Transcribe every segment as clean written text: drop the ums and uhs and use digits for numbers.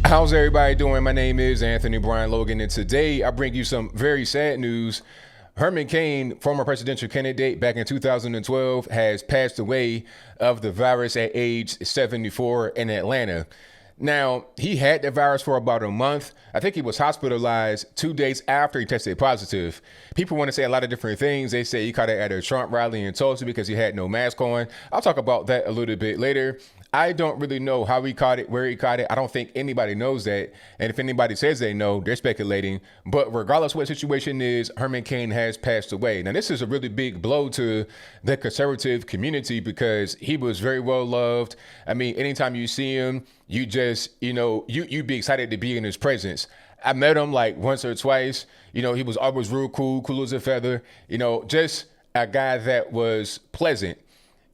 How's everybody doing? My name is Anthony Brian Logan, and today I bring you some very sad news. Herman Cain, former presidential candidate back in 2012, has passed away of the virus at age 74 in Atlanta. Now, he had the virus for about a month. I think he was hospitalized 2 days after he tested positive. People want to say a lot of different things. They say he caught it at a Trump rally in Tulsa because he had no mask on. I'll talk about that a little bit later. I don't really know how he caught it, where he caught it. I don't think anybody knows that. And if anybody says they know, they're speculating. But regardless what the situation is, Herman Cain has passed away. Now, this is a really big blow to the conservative community because he was very well loved. I mean, anytime you see him, you just, you'd be excited to be in his presence. I met him like once or twice. He was always real cool as a feather. Just a guy that was pleasant.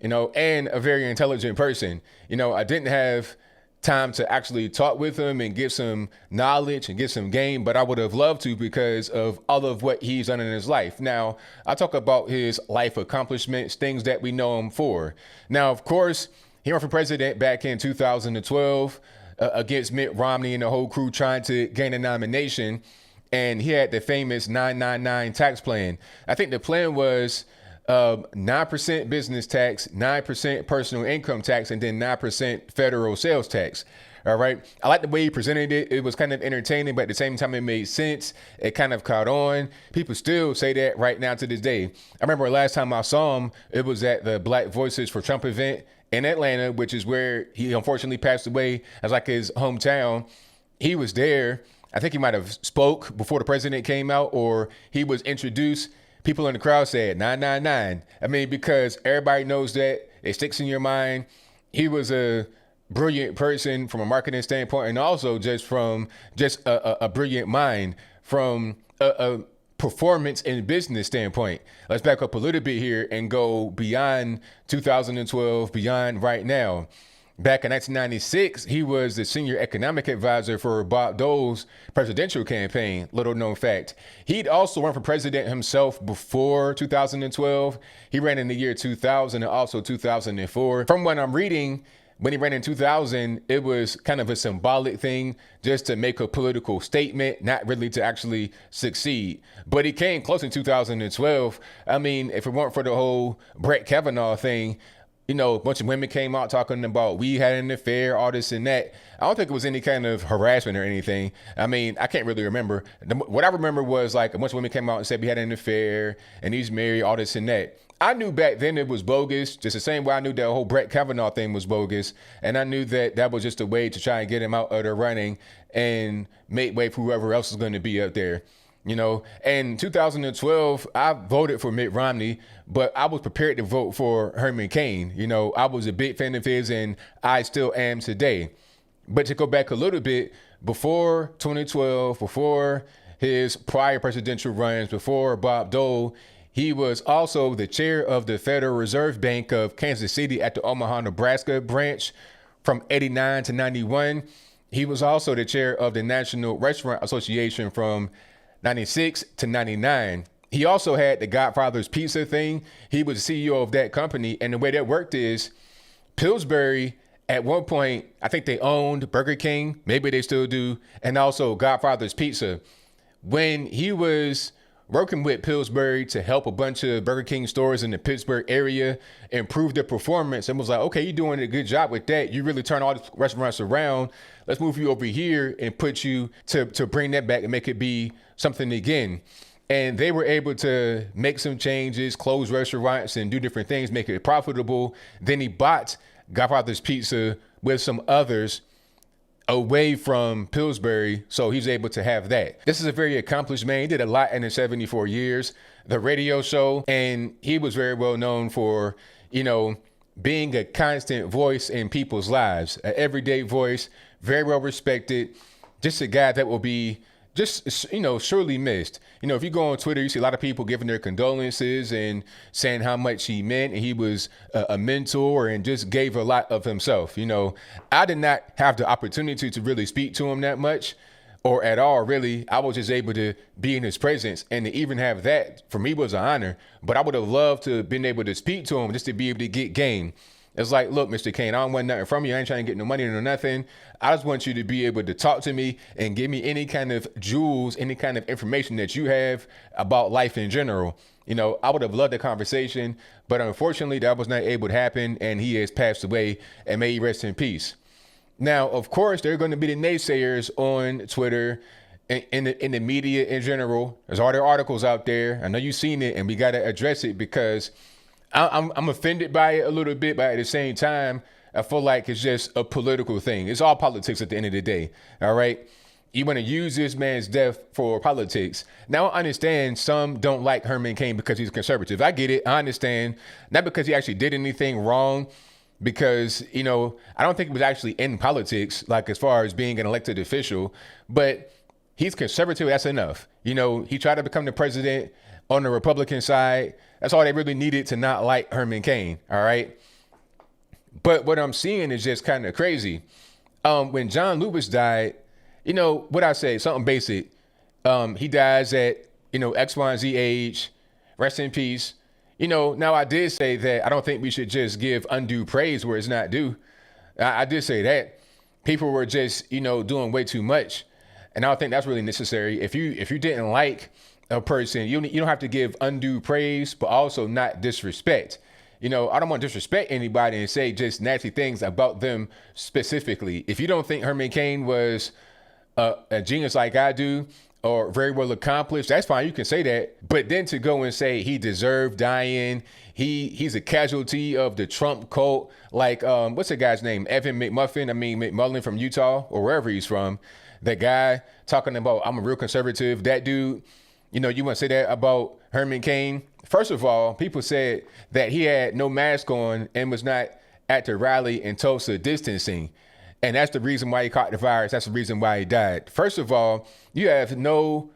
And a very intelligent person. I didn't have time to actually talk with him and get some knowledge and get some game, but I would have loved to because of all of what he's done in his life. Now, I talk about his life accomplishments, things that we know him for. Now, of course, he ran for president back in 2012 against Mitt Romney and the whole crew trying to gain a nomination. And he had the famous 999 tax plan. I think the plan was 9% business tax, 9% personal income tax, and then 9% federal sales tax. All right. I like the way he presented it. It was kind of entertaining, but at the same time, it made sense. It kind of caught on. People still say that right now to this day. I remember last time I saw him, it was at the Black Voices for Trump event in Atlanta, which is where he unfortunately passed away. As like his hometown. He was there. I think he might have spoke before the president came out, or he was introduced. People in the crowd said 999. I mean, because everybody knows that it sticks in your mind. He was a brilliant person from a marketing standpoint, and also just from a brilliant mind from a performance and business standpoint. Let's back up a little bit here and go beyond 2012, beyond right now. Back in 1996, he was the senior economic advisor for Bob Dole's presidential campaign, little known fact. He'd also run for president himself before 2012. He ran in the year 2000 and also 2004. From what I'm reading, when he ran in 2000, it was kind of a symbolic thing just to make a political statement, not really to actually succeed. But he came close in 2012. I mean, if it weren't for the whole Brett Kavanaugh thing, a bunch of women came out talking about we had an affair, all this and that. I don't think it was any kind of harassment or anything. I mean, I can't really remember. What I remember was like a bunch of women came out and said we had an affair and he's married, all this and that. I knew back then it was bogus, just the same way I knew that whole Brett Kavanaugh thing was bogus. And I knew that that was just a way to try and get him out of the running and make way for whoever else is going to be up there. In 2012, I voted for Mitt Romney, but I was prepared to vote for Herman Cain. I was a big fan of his and I still am today. But to go back a little bit, before 2012, before his prior presidential runs, before Bob Dole, he was also the chair of the Federal Reserve Bank of Kansas City at the Omaha, Nebraska branch from 89 to 91. He was also the chair of the National Restaurant Association from 96 to 99. He also had the Godfather's Pizza thing. He was the CEO of that company. And the way that worked is Pillsbury, at one point, I think they owned Burger King. Maybe they still do. And also Godfather's Pizza. When he was working with Pillsbury to help a bunch of Burger King stores in the Pittsburgh area improve their performance, and was like, okay, you're doing a good job with that. You really turn all the restaurants around. Let's move you over here and put you to bring that back and make it be something again. And they were able to make some changes, close restaurants and do different things, make it profitable. Then he bought Godfather's Pizza with some others away from Pillsbury, so he's able to have that. This is a very accomplished man. He did a lot in his 74 years, the radio show, and he was very well known for, being a constant voice in people's lives, an everyday voice, very well respected, just a guy that will be surely missed. If you go on Twitter, you see a lot of people giving their condolences and saying how much he meant, and he was a mentor and just gave a lot of himself. I did not have the opportunity to really speak to him that much or at all, really. I was just able to be in his presence, and to even have that for me was an honor. But I would have loved to have been able to speak to him just to be able to get game. It's like, look, Mr. Cain, I don't want nothing from you. I ain't trying to get no money or nothing. I just want you to be able to talk to me and give me any kind of jewels, any kind of information that you have about life in general. I would have loved the conversation, but unfortunately that was not able to happen, and he has passed away, and may he rest in peace. Now, of course, there are going to be the naysayers on Twitter, in the media in general. There's all the articles out there. I know you've seen it, and we got to address it because I'm offended by it a little bit, but at the same time, I feel like it's just a political thing. It's all politics at the end of the day. All right. You want to use this man's death for politics. Now, I understand some don't like Herman Cain because he's conservative. I get it. I understand. Not because he actually did anything wrong, because, I don't think he was actually in politics, like as far as being an elected official, but he's conservative. That's enough. He tried to become the president on the Republican side. That's all they really needed to not like Herman Cain. All right. But what I'm seeing is just kind of crazy. When John Lewis died, what I say, something basic. He dies at, X, Y, and Z age. Rest in peace. Now I did say that I don't think we should just give undue praise where it's not due. I did say that. People were just, doing way too much. And I don't think that's really necessary. If you didn't like a person, you don't have to give undue praise, but also not disrespect. I don't want to disrespect anybody and say just nasty things about them specifically. If you don't think Herman Cain was a genius like I do, or very well accomplished, that's fine. You can say that. But then to go and say he deserved dying, he's a casualty of the Trump cult, like what's the guy's name? McMullen from Utah, or wherever he's from. That guy talking about, I'm a real conservative. That dude, you want to say that about Herman Cain? First of all, people said that he had no mask on and was not at the rally in Tulsa distancing. And that's the reason why he caught the virus. That's the reason why he died. First of all, you have no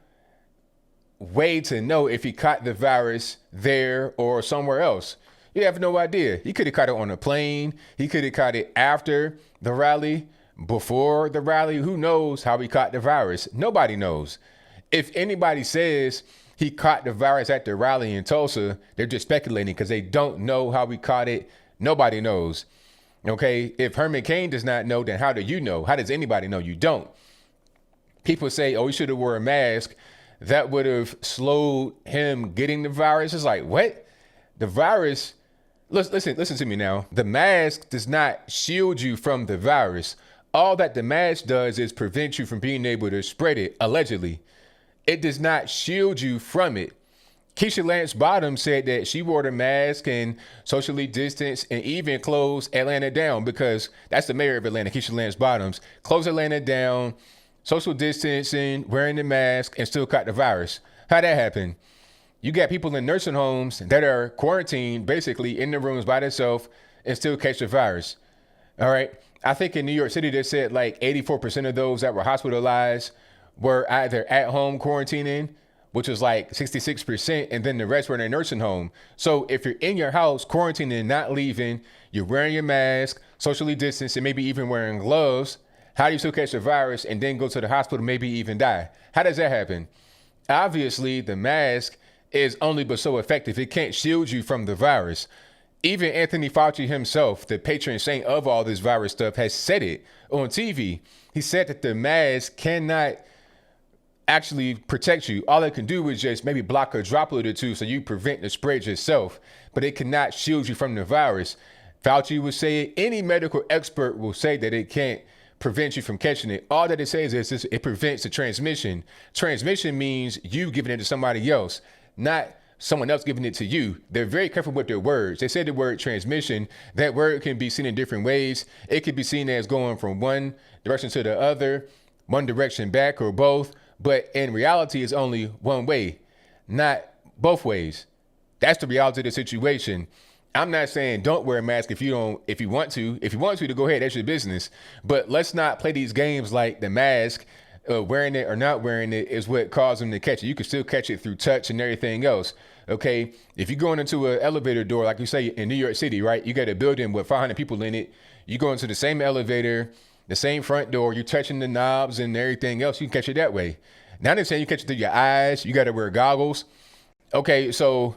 way to know if he caught the virus there or somewhere else. You have no idea. He could have caught it on a plane. He could have caught it after the rally, before the rally. Who knows how he caught the virus? Nobody knows. If anybody says he caught the virus at the rally in Tulsa, they're just speculating because they don't know how he caught it. Nobody knows. Okay, if Herman Cain does not know, then how do you know? How does anybody know? You don't. People say, oh, he should have wore a mask. That would have slowed him getting the virus. It's like, what? The virus, listen to me now. The mask does not shield you from the virus. All that the mask does is prevent you from being able to spread it, allegedly. It does not shield you from it. Keisha Lance Bottoms said that she wore the mask and socially distanced and even closed Atlanta down, because that's the mayor of Atlanta, Keisha Lance Bottoms. Closed Atlanta down, social distancing, wearing the mask, and still caught the virus. How'd that happen? You got people in nursing homes that are quarantined, basically in the rooms by themselves, and still catch the virus. All right. I think in New York City, they said like 84% of those that were hospitalized were either at home quarantining, which was like 66%, and then the rest were in a nursing home. So if you're in your house quarantining and not leaving, you're wearing your mask, socially distancing, maybe even wearing gloves, how do you still catch the virus and then go to the hospital, maybe even die? How does that happen? Obviously, the mask is only but so effective. It can't shield you from the virus. Even Anthony Fauci himself, the patron saint of all this virus stuff, has said it on TV. He said that the mask cannot actually protect you. All it can do is just maybe block a droplet or two so you prevent the spread yourself, but it cannot shield you from the virus. Fauci would say it. Any medical expert will say that it can't prevent you from catching it. All that it says is it prevents the transmission. Transmission means you giving it to somebody else, not someone else giving it to you. They're very careful with their words. They say the word transmission. That word can be seen in different ways. It could be seen as going from one direction to the other, one direction back, or both. But in reality, it's only one way, not both ways. That's the reality of the situation. I'm not saying don't wear a mask if you want to. If you want to go ahead, that's your business. But let's not play these games like the mask, wearing it or not wearing it is what caused them to catch it. You can still catch it through touch and everything else. Okay, if you're going into an elevator door, like you say in New York City, right? You got a building with 500 people in it. You go into the same elevator, the same front door, you're touching the knobs and everything else, you can catch it that way. Now they're saying you catch it through your eyes, you got to wear goggles. Okay, so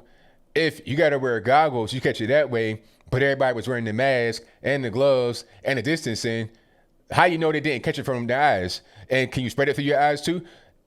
if you got to wear goggles, you catch it that way, but everybody was wearing the mask and the gloves and the distancing. How you know they didn't catch it from their eyes? And can you spread it through your eyes too?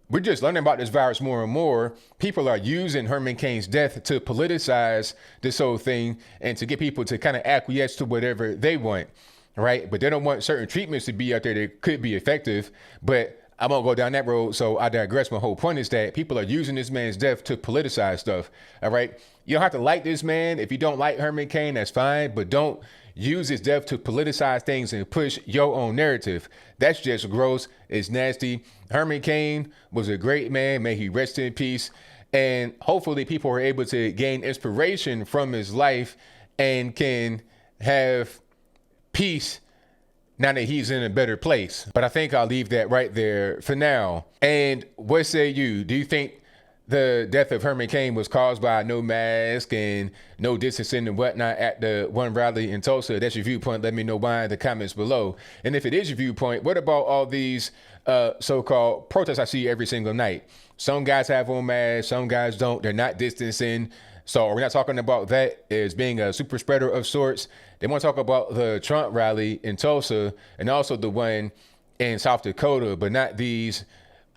We're just learning about this virus more and more. People are using Herman Cain's death to politicize this whole thing and to get people to kind of acquiesce to whatever they want, right? But they don't want certain treatments to be out there that could be effective. But I won't go down that road, so I digress. My whole point is that people are using this man's death to politicize stuff, all right? You don't have to like this man. If you don't like Herman Cain, that's fine, but don't use his death to politicize things and push your own narrative. That's just gross. It's nasty. Herman Cain was a great man. May he rest in peace. And hopefully people are able to gain inspiration from his life and can have peace now that he's in a better place. But I think I'll leave that right there for now. And what say you? Do you think the death of Herman Cain was caused by no mask and no distancing and whatnot at the one rally in Tulsa? That's your viewpoint. Let me know why in the comments below. And if it is your viewpoint, what about all these so-called protests I see every single night? Some guys have on masks, some guys don't. They're not distancing. So we're not talking about that as being a super spreader of sorts. They want to talk about the Trump rally in Tulsa and also the one in South Dakota, but not these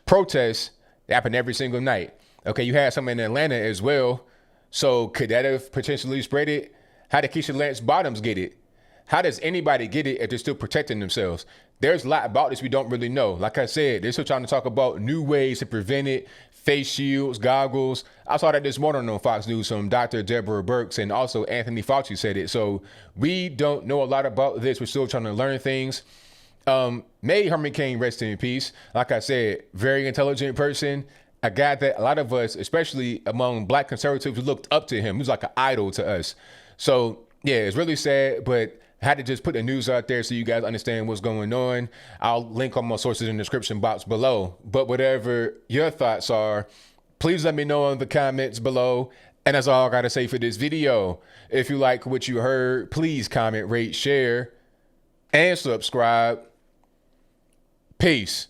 protests that happen every single night. Okay, you had some in Atlanta as well. So could that have potentially spread it? How did Keisha Lance Bottoms get it? How does anybody get it if they're still protecting themselves? There's a lot about this we don't really know. Like I said, they're still trying to talk about new ways to prevent it, face shields, goggles. I saw that this morning on Fox News from Dr. Deborah Birx, and also Anthony Fauci said it. So we don't know a lot about this. We're still trying to learn things. May Herman Cain rest in peace. Like I said, very intelligent person. A guy that a lot of us, especially among black conservatives, looked up to him. He was like an idol to us. So yeah, it's really sad, but I had to just put the news out there so you guys understand what's going on. I'll link all my sources in the description box below. But whatever your thoughts are, please let me know in the comments below. And that's all I gotta say for this video. If you like what you heard, please comment, rate, share, and subscribe. Peace.